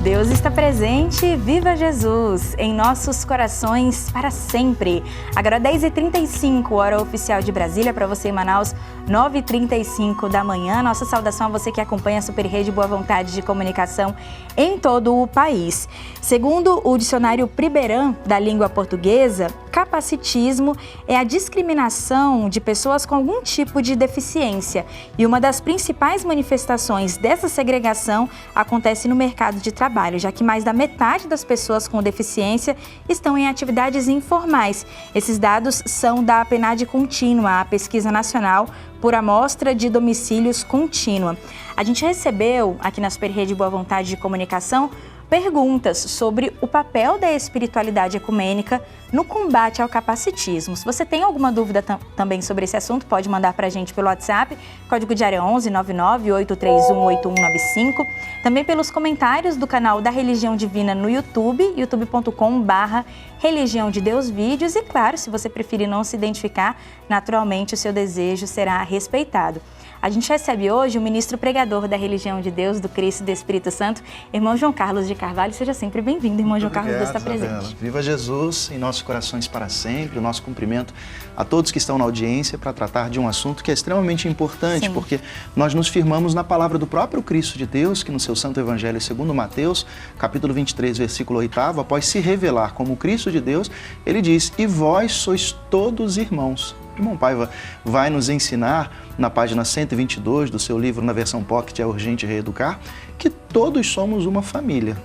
Deus está presente, viva Jesus, em nossos corações para sempre. Agora 10h35, hora oficial de Brasília, para você em Manaus, 9h35 da manhã. Nossa saudação a você que acompanha a Super Rede Boa Vontade de Comunicação em todo o país. Segundo o dicionário Priberan da língua portuguesa, capacitismo é a discriminação de pessoas com algum tipo de deficiência. E uma das principais manifestações dessa segregação acontece no mercado de trabalho, já que mais da metade das pessoas com deficiência estão em atividades informais. Esses dados são da PNAD Contínua, a Pesquisa Nacional por Amostra de Domicílios Contínua. A gente recebeu aqui na Super Rede Boa Vontade de Comunicação perguntas sobre o papel da espiritualidade ecumênica no combate ao capacitismo. Se você tem alguma dúvida também sobre esse assunto, pode mandar para a gente pelo WhatsApp, código de área 11 99 831 8195, também pelos comentários do canal da Religião Divina no YouTube, youtube.com/Religião de Deus Vídeos, e claro, se você preferir não se identificar, naturalmente o seu desejo será respeitado. A gente recebe hoje o ministro pregador da Religião de Deus, do Cristo e do Espírito Santo, irmão João Carlos de Carvalho. Seja sempre bem-vindo, irmão João Carlos, Deus está presente. Viva Jesus em nossos corações para sempre. O nosso cumprimento a todos que estão na audiência para tratar de um assunto que é extremamente importante. Sim. Porque nós nos firmamos na palavra do próprio Cristo de Deus, que no seu Santo Evangelho segundo Mateus, capítulo 23, versículo 8, após se revelar como o Cristo de Deus, ele diz: e vós sois todos irmãos. Irmão Paiva vai nos ensinar, na página 122 do seu livro, na versão Pocket, É Urgente Reeducar, que todos somos uma família.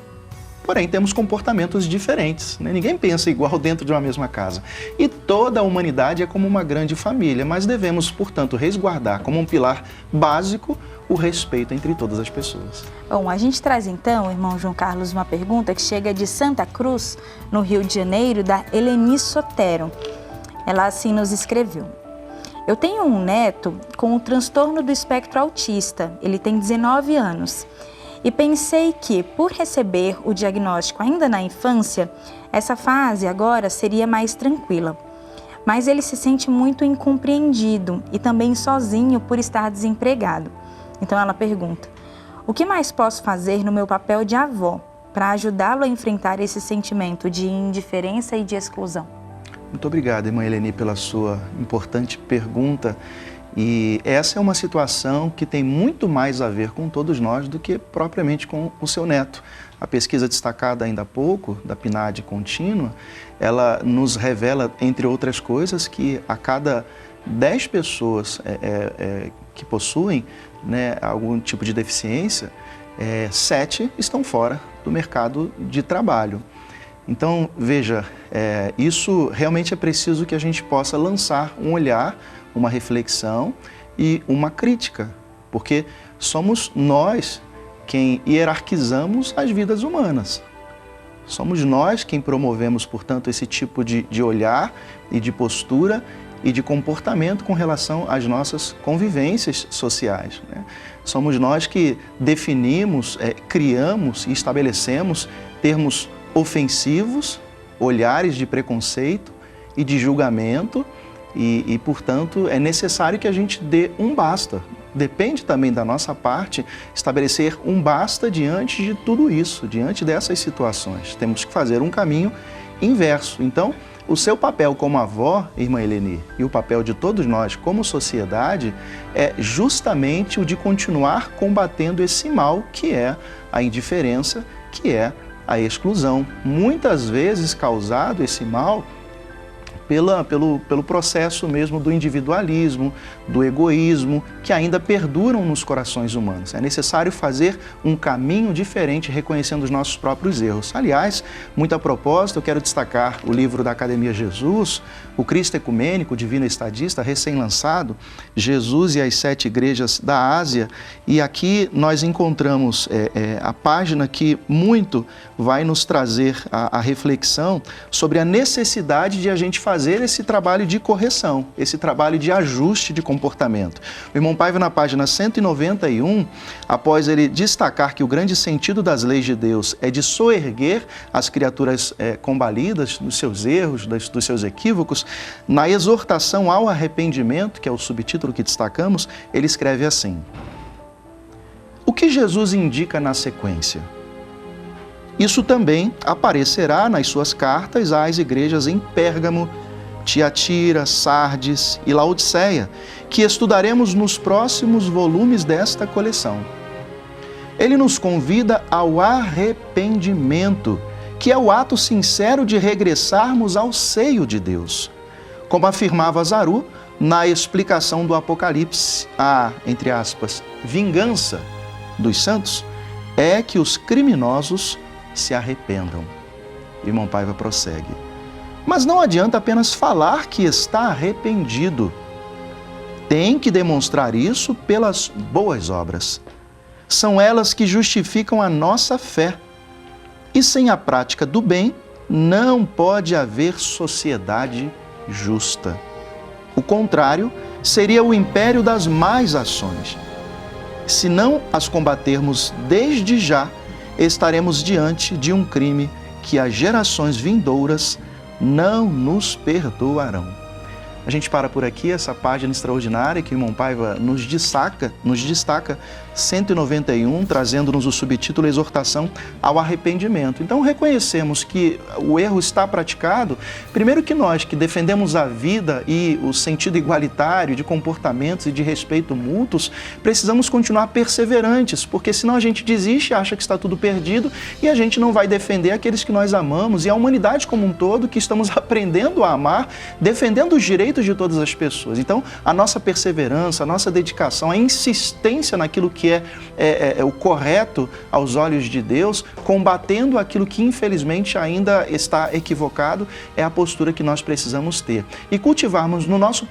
Porém, temos comportamentos diferentes, né? Ninguém pensa igual dentro de uma mesma casa. E toda a humanidade é como uma grande família, mas devemos, portanto, resguardar como um pilar básico o respeito entre todas as pessoas. Bom, a gente traz então, irmão João Carlos, uma pergunta que chega de Santa Cruz, no Rio de Janeiro, da Eleni Sotero. Ela assim nos escreveu: eu tenho um neto com o transtorno do espectro autista, ele tem 19 anos, e pensei que, por receber o diagnóstico ainda na infância, essa fase agora seria mais tranquila. Mas ele se sente muito incompreendido e também sozinho por estar desempregado. Então ela pergunta: o que mais posso fazer no meu papel de avó para ajudá-lo a enfrentar esse sentimento de indiferença e de exclusão? Muito obrigado, irmã Eleni, pela sua importante pergunta. E essa é uma situação que tem muito mais a ver com todos nós do que propriamente com o seu neto. A pesquisa destacada ainda há pouco, da PNAD Contínua, ela nos revela, entre outras coisas, que a cada 10 pessoas que possuem, né, algum tipo de deficiência, 7 estão fora do mercado de trabalho. Então, veja, isso realmente é preciso que a gente possa lançar um olhar, uma reflexão e uma crítica, porque somos nós quem hierarquizamos as vidas humanas. Somos nós quem promovemos, portanto, esse tipo de olhar e de postura e de comportamento com relação às nossas convivências sociais, né? Somos nós que definimos, criamos e estabelecemos termos ofensivos, olhares de preconceito e de julgamento e, portanto, é necessário que a gente dê um basta. Depende também da nossa parte estabelecer um basta diante de tudo isso, diante dessas situações. Temos que fazer um caminho inverso. Então, o seu papel como avó, irmã Eleni, e o papel de todos nós como sociedade é justamente o de continuar combatendo esse mal que é a indiferença, que é a exclusão, muitas vezes causado esse mal pelo processo mesmo do individualismo, do egoísmo, que ainda perduram nos corações humanos. É necessário fazer um caminho diferente, reconhecendo os nossos próprios erros. Aliás, muito a propósito, eu quero destacar o livro da Academia Jesus, o Cristo Ecumênico, Divino Estadista, recém-lançado, Jesus e as 7 igrejas da Ásia, e aqui nós encontramos a página que muito vai nos trazer a reflexão sobre a necessidade de a gente fazer esse trabalho de correção, esse trabalho de ajuste de comportamento. O irmão Paiva, na página 191, após ele destacar que o grande sentido das leis de Deus é de soerguer as criaturas combalidas dos seus erros, dos seus equívocos, na exortação ao arrependimento, que é o subtítulo que destacamos, ele escreve assim: o que Jesus indica na sequência? Isso também aparecerá nas suas cartas às igrejas em Pérgamo, Tiatira, Sardes e Laodiceia, que estudaremos nos próximos volumes desta coleção. Ele nos convida ao arrependimento, que é o ato sincero de regressarmos ao seio de Deus. Como afirmava Zaru, na explicação do Apocalipse, a, entre aspas, vingança dos santos é que os criminosos se arrependam. Irmão Paiva prossegue. Mas não adianta apenas falar que está arrependido. Tem que demonstrar isso pelas boas obras. São elas que justificam a nossa fé. E sem a prática do bem, não pode haver sociedade justa. O contrário seria o império das más ações. Se não as combatermos desde já, estaremos diante de um crime que as gerações vindouras não nos perdoarão. A gente para por aqui essa página extraordinária que o irmão Paiva nos destaca 191, trazendo-nos o subtítulo Exortação ao Arrependimento. Então reconhecemos que o erro está praticado, primeiro que nós que defendemos a vida e o sentido igualitário de comportamentos e de respeito mútuos, precisamos continuar perseverantes, porque senão a gente desiste, acha que está tudo perdido e a gente não vai defender aqueles que nós amamos e a humanidade como um todo que estamos aprendendo a amar, defendendo os direitos de todas as pessoas. Então, a nossa perseverança, a nossa dedicação, a insistência naquilo que é o correto aos olhos de Deus, combatendo aquilo que infelizmente ainda está equivocado, é a postura que nós precisamos ter. E cultivarmos no nosso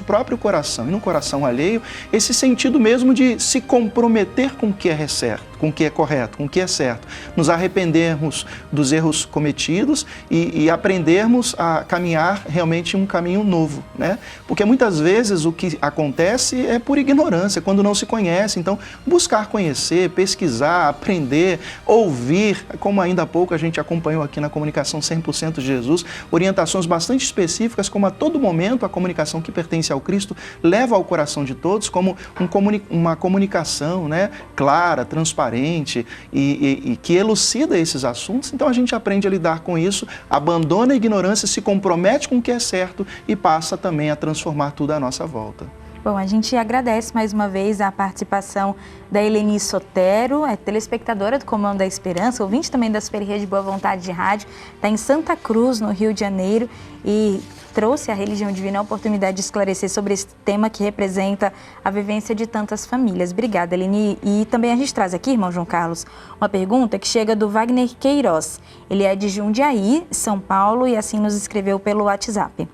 próprio coração e no coração alheio, esse sentido mesmo de se comprometer com o que é certo, com o que é correto, com o que é certo. Nos arrependermos dos erros cometidos e aprendermos a caminhar realmente um caminho novo, né? Porque muitas vezes o que acontece é por ignorância, quando não se conhece. Então, buscar conhecer, pesquisar, aprender, ouvir, como ainda há pouco a gente acompanhou aqui na Comunicação 100% Jesus, orientações bastante específicas, como a todo momento a comunicação que pertence ao Cristo leva ao coração de todos como uma comunicação, né, clara, transparente e que elucida esses assuntos. Então a gente aprende a lidar com isso, abandona a ignorância, se compromete com o que é certo e passa também a transformar tudo à nossa volta. Bom, a gente agradece mais uma vez a participação da Eleni Sotero, é telespectadora do Comando da Esperança, ouvinte também da Super Rede Boa Vontade de Rádio, está em Santa Cruz, no Rio de Janeiro, e trouxe à Religião Divina a oportunidade de esclarecer sobre esse tema que representa a vivência de tantas famílias. Obrigada, Eleni. E também a gente traz aqui, irmão João Carlos, uma pergunta que chega do Wagner Queiroz. Ele é de Jundiaí, São Paulo, e assim nos escreveu pelo WhatsApp.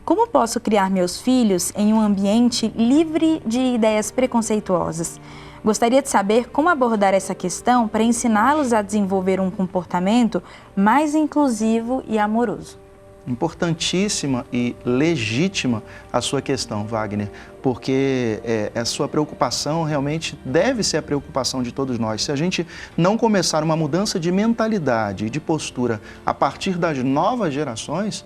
Como posso criar meus filhos em um ambiente livre de ideias preconceituosas? Gostaria de saber como abordar essa questão para ensiná-los a desenvolver um comportamento mais inclusivo e amoroso. Importantíssima e legítima a sua questão, Wagner, porque a sua preocupação realmente deve ser a preocupação de todos nós. Se a gente não começar uma mudança de mentalidade e de postura a partir das novas gerações,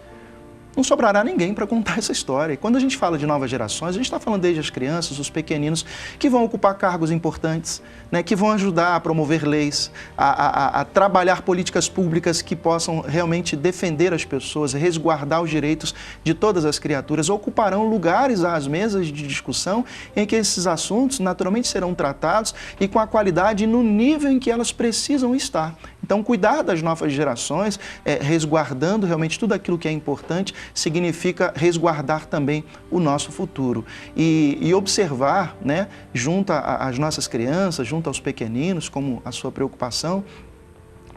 não sobrará ninguém para contar essa história. E quando a gente fala de novas gerações, a gente está falando desde as crianças, os pequeninos, que vão ocupar cargos importantes, né, que vão ajudar a promover leis, a trabalhar políticas públicas que possam realmente defender as pessoas, resguardar os direitos de todas as criaturas, ocuparão lugares às mesas de discussão em que esses assuntos naturalmente serão tratados e com a qualidade e no nível em que elas precisam estar. Então, cuidar das novas gerações, resguardando realmente tudo aquilo que é importante, significa resguardar também o nosso futuro. E observar, né, junto às nossas crianças, junto aos pequeninos, como a sua preocupação,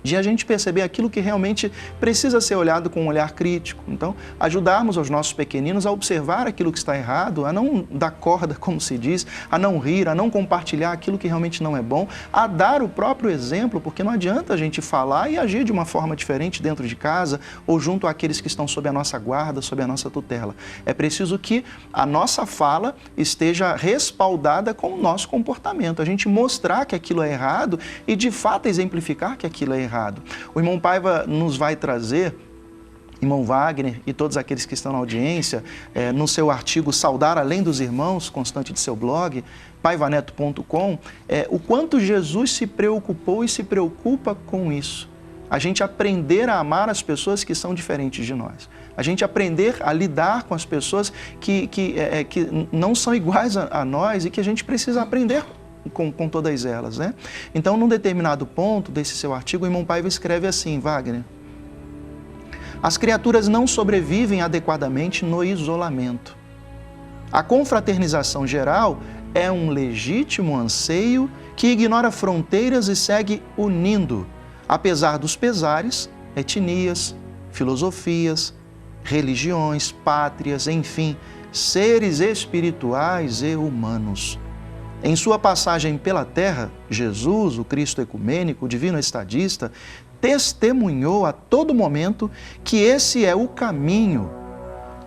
de a gente perceber aquilo que realmente precisa ser olhado com um olhar crítico. Então, ajudarmos os nossos pequeninos a observar aquilo que está errado, a não dar corda, como se diz, a não rir, a não compartilhar aquilo que realmente não é bom, a dar o próprio exemplo, porque não adianta a gente falar e agir de uma forma diferente dentro de casa ou junto àqueles que estão sob a nossa guarda, sob a nossa tutela. É preciso que a nossa fala esteja respaldada com o nosso comportamento, a gente mostrar que aquilo é errado e, de fato, exemplificar que aquilo é errado. O irmão Paiva nos vai trazer irmão Wagner e todos aqueles que estão na audiência, no seu artigo Saudar Além dos Irmãos, constante de seu blog, paivaneto.com, o quanto Jesus se preocupou e se preocupa com isso. A gente aprender a amar as pessoas que são diferentes de nós. A gente aprender a lidar com as pessoas que não são iguais a nós e que a gente precisa aprender com todas elas, né? Então, num determinado ponto desse seu artigo, o irmão Paiva escreve assim, Wagner: as criaturas não sobrevivem adequadamente no isolamento. A confraternização geral é um legítimo anseio que ignora fronteiras e segue unindo, apesar dos pesares, etnias, filosofias, religiões, pátrias, enfim, seres espirituais e humanos. Em sua passagem pela Terra, Jesus, o Cristo ecumênico, o divino estadista, testemunhou a todo momento que esse é o caminho.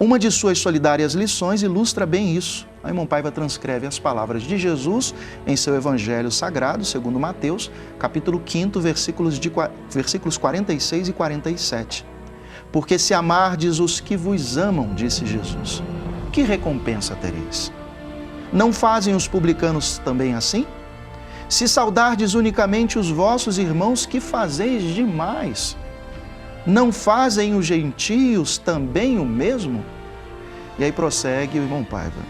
Uma de suas solidárias lições ilustra bem isso. A irmã Paiva transcreve as palavras de Jesus em seu Evangelho Sagrado, segundo Mateus, capítulo 5, versículos 46 e 47. Porque se amardes os que vos amam, disse Jesus, que recompensa tereis? Não fazem os publicanos também assim? Se saudardes unicamente os vossos irmãos, que fazeis demais? Não fazem os gentios também o mesmo? E aí prossegue o irmão Paiva.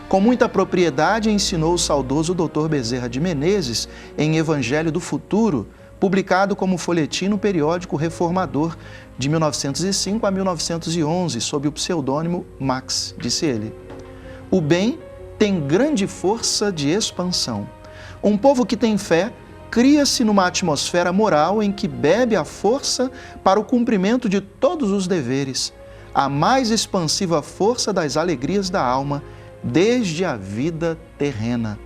Com muita propriedade ensinou o saudoso Dr. Bezerra de Menezes em Evangelho do Futuro, publicado como folhetim no periódico Reformador de 1905 a 1911, sob o pseudônimo Max, disse ele. O bem tem grande força de expansão. Um povo que tem fé cria-se numa atmosfera moral em que bebe a força para o cumprimento de todos os deveres, a mais expansiva força das alegrias da alma, desde a vida terrena.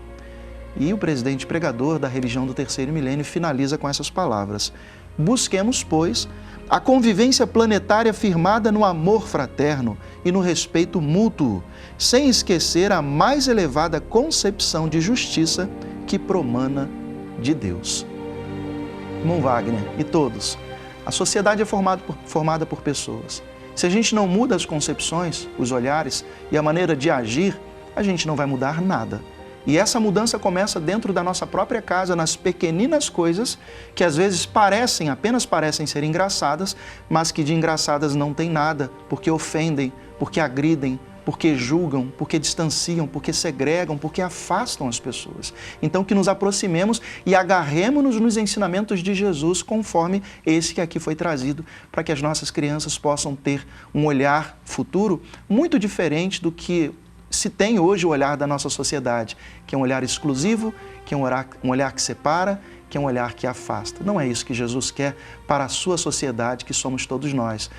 E o presidente pregador da religião do terceiro milênio finaliza com essas palavras: busquemos, pois, a convivência planetária firmada no amor fraterno e no respeito mútuo, sem esquecer a mais elevada concepção de justiça que promana de Deus. Irmão Wagner e todos, a sociedade é formada por pessoas. Se a gente não muda as concepções, os olhares e a maneira de agir, a gente não vai mudar nada. E essa mudança começa dentro da nossa própria casa, nas pequeninas coisas que às vezes apenas parecem ser engraçadas, mas que de engraçadas não tem nada, porque ofendem, porque agridem, porque julgam, porque distanciam, porque segregam, porque afastam as pessoas. Então que nos aproximemos e agarremos-nos nos ensinamentos de Jesus, conforme esse que aqui foi trazido, para que as nossas crianças possam ter um olhar futuro muito diferente do que se tem hoje o olhar da nossa sociedade, que é um olhar exclusivo, que é um olhar que separa, que é um olhar que afasta. Não é isso que Jesus quer para a sua sociedade, que somos todos nós,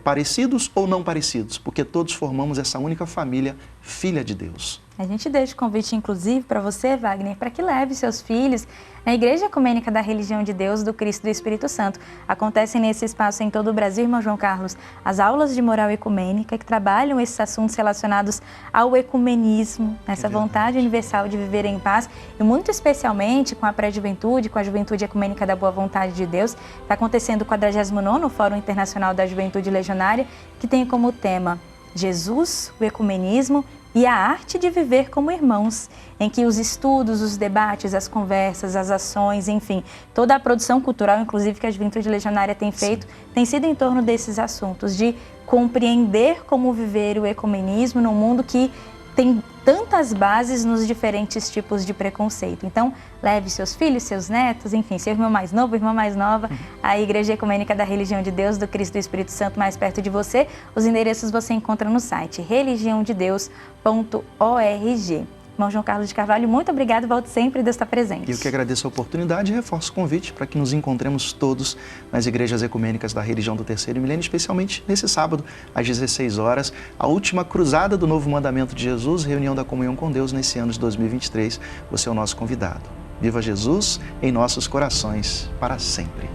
parecidos ou não parecidos, porque todos formamos essa única família, filha de Deus. A gente deixa o convite, inclusive, para você, Wagner, para que leve seus filhos na Igreja Ecumênica da Religião de Deus, do Cristo e do Espírito Santo. Acontecem nesse espaço em todo o Brasil, irmão João Carlos, as aulas de moral ecumênica que trabalham esses assuntos relacionados ao ecumenismo, essa vontade universal de viver em paz, e muito especialmente com a pré-juventude, com a Juventude Ecumênica da Boa Vontade de Deus. Está acontecendo o 49º Fórum Internacional da Juventude Legionária, que tem como tema Jesus, o ecumenismo e a arte de viver como irmãos, em que os estudos, os debates, as conversas, as ações, enfim, toda a produção cultural, inclusive, que a Juventude Legionária tem feito, tem sido em torno desses assuntos, de compreender como viver o ecumenismo num mundo que tem tantas bases nos diferentes tipos de preconceito. Então, leve seus filhos, seus netos, enfim, seu irmão mais novo, irmã mais nova, à Igreja Ecumênica da Religião de Deus, do Cristo e do Espírito Santo, mais perto de você. Os endereços você encontra no site religiãodedeus.org. Irmão João Carlos de Carvalho, muito obrigado, volte sempre, Deus está presente. Eu que agradeço a oportunidade e reforço o convite para que nos encontremos todos nas igrejas ecumênicas da religião do terceiro milênio, especialmente nesse sábado, às 16 horas, a última cruzada do novo mandamento de Jesus, reunião da comunhão com Deus nesse ano de 2023. Você é o nosso convidado. Viva Jesus em nossos corações para sempre.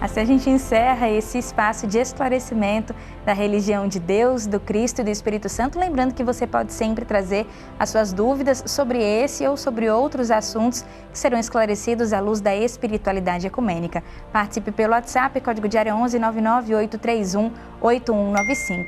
Assim a gente encerra esse espaço de esclarecimento da religião de Deus, do Cristo e do Espírito Santo. Lembrando que você pode sempre trazer as suas dúvidas sobre esse ou sobre outros assuntos que serão esclarecidos à luz da espiritualidade ecumênica. Participe pelo WhatsApp, código de área 11 99831 8195.